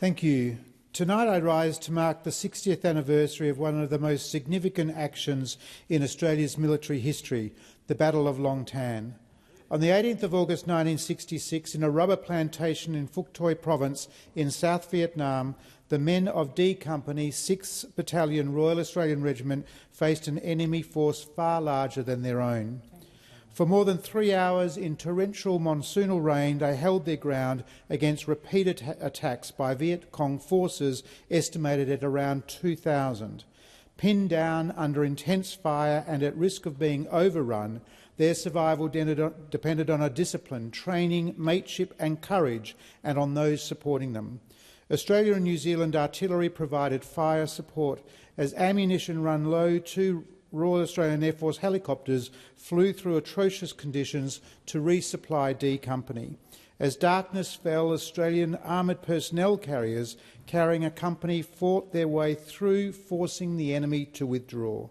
Thank you. Tonight I rise to mark the 60th anniversary of one of the most significant actions in Australia's military history, the Battle of Long Tan. On the 18th of August 1966, in a rubber plantation in Phuoc Toi Province in South Vietnam, the men of D Company, 6th Battalion Royal Australian Regiment faced an enemy force far larger than their own. For more than 3 hours in torrential monsoonal rain, they held their ground against repeated attacks by Viet Cong forces estimated at around 2,000. Pinned down under intense fire and at risk of being overrun, their survival depended on a discipline, training, mateship and courage, and on those supporting them. Australia and New Zealand artillery provided fire support as ammunition run low. Two Royal Australian Air Force helicopters flew through atrocious conditions to resupply D Company. As darkness fell, Australian armoured personnel carriers carrying a company fought their way through, forcing the enemy to withdraw.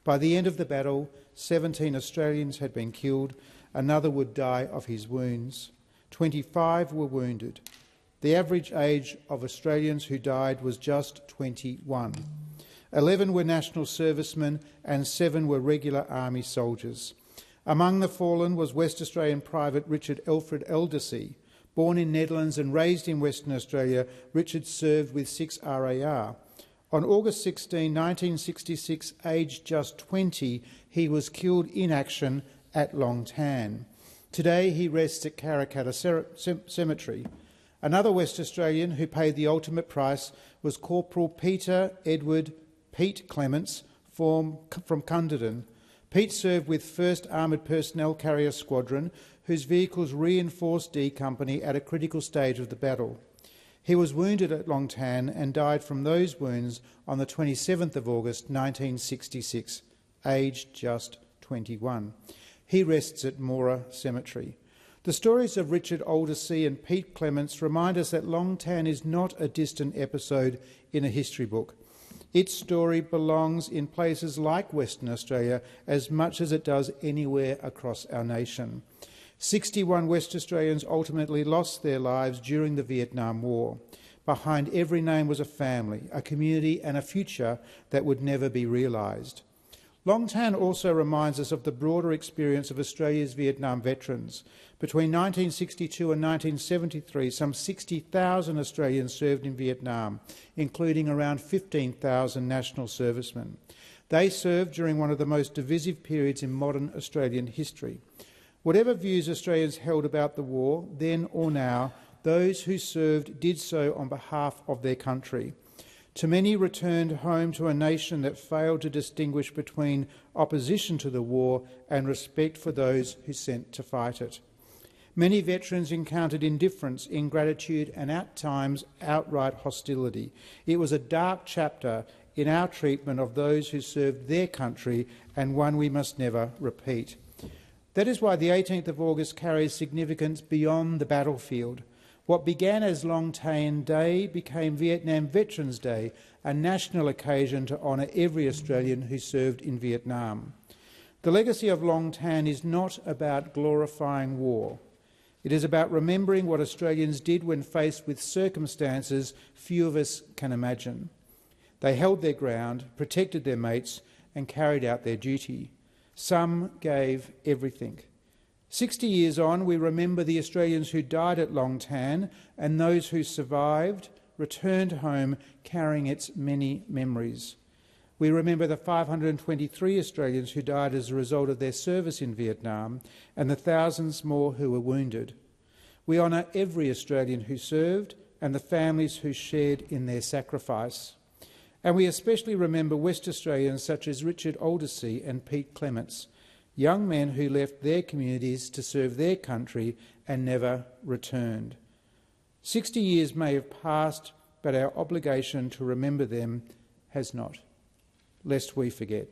By the end of the battle, 17 Australians had been killed. Another would die of his wounds. 25 were wounded. The average age of Australians who died was just 21. 11 were national servicemen and 7 were regular army soldiers. Among the fallen was West Australian Private Richard Alfred Eldersey. Born in Netherlands and raised in Western Australia, Richard served with 6 RAR. On August 16, 1966, aged just 20, he was killed in action at Long Tan. Today he rests at Karrakatta Cemetery. Another West Australian who paid the ultimate price was Corporal Peter Edward Pete Clements from Cunderdin. Pete served with 1st Armoured Personnel Carrier Squadron, whose vehicles reinforced D Company at a critical stage of the battle. He was wounded at Long Tan and died from those wounds on the 27th of August 1966, aged just 21. He rests at Mora Cemetery. The stories of Richard Aldersey and Pete Clements remind us that Long Tan is not a distant episode in a history book. Its story belongs in places like Western Australia as much as it does anywhere across our nation. 61 West Australians ultimately lost their lives during the Vietnam War. Behind every name was a family, a community and a future that would never be realised. Long Tan also reminds us of the broader experience of Australia's Vietnam veterans. Between 1962 and 1973, some 60,000 Australians served in Vietnam, including around 15,000 national servicemen. They served during one of the most divisive periods in modern Australian history. Whatever views Australians held about the war, then or now, those who served did so on behalf of their country. Too many returned home to a nation that failed to distinguish between opposition to the war and respect for those who sent to fight it. Many veterans encountered indifference, ingratitude and at times outright hostility. It was a dark chapter in our treatment of those who served their country and one we must never repeat. That is why the 18th of August carries significance beyond the battlefield. What began as Long Tan Day became Vietnam Veterans Day, a national occasion to honour every Australian who served in Vietnam. The legacy of Long Tan is not about glorifying war. It is about remembering what Australians did when faced with circumstances few of us can imagine. They held their ground, protected their mates and carried out their duty. Some gave everything. 60 years on, we remember the Australians who died at Long Tan and those who survived, returned home carrying its many memories. We remember the 523 Australians who died as a result of their service in Vietnam and the thousands more who were wounded. We honour every Australian who served and the families who shared in their sacrifice. And we especially remember West Australians such as Richard Aldersey and Pete Clements, young men who left their communities to serve their country and never returned. 60 years may have passed, but our obligation to remember them has not, lest we forget.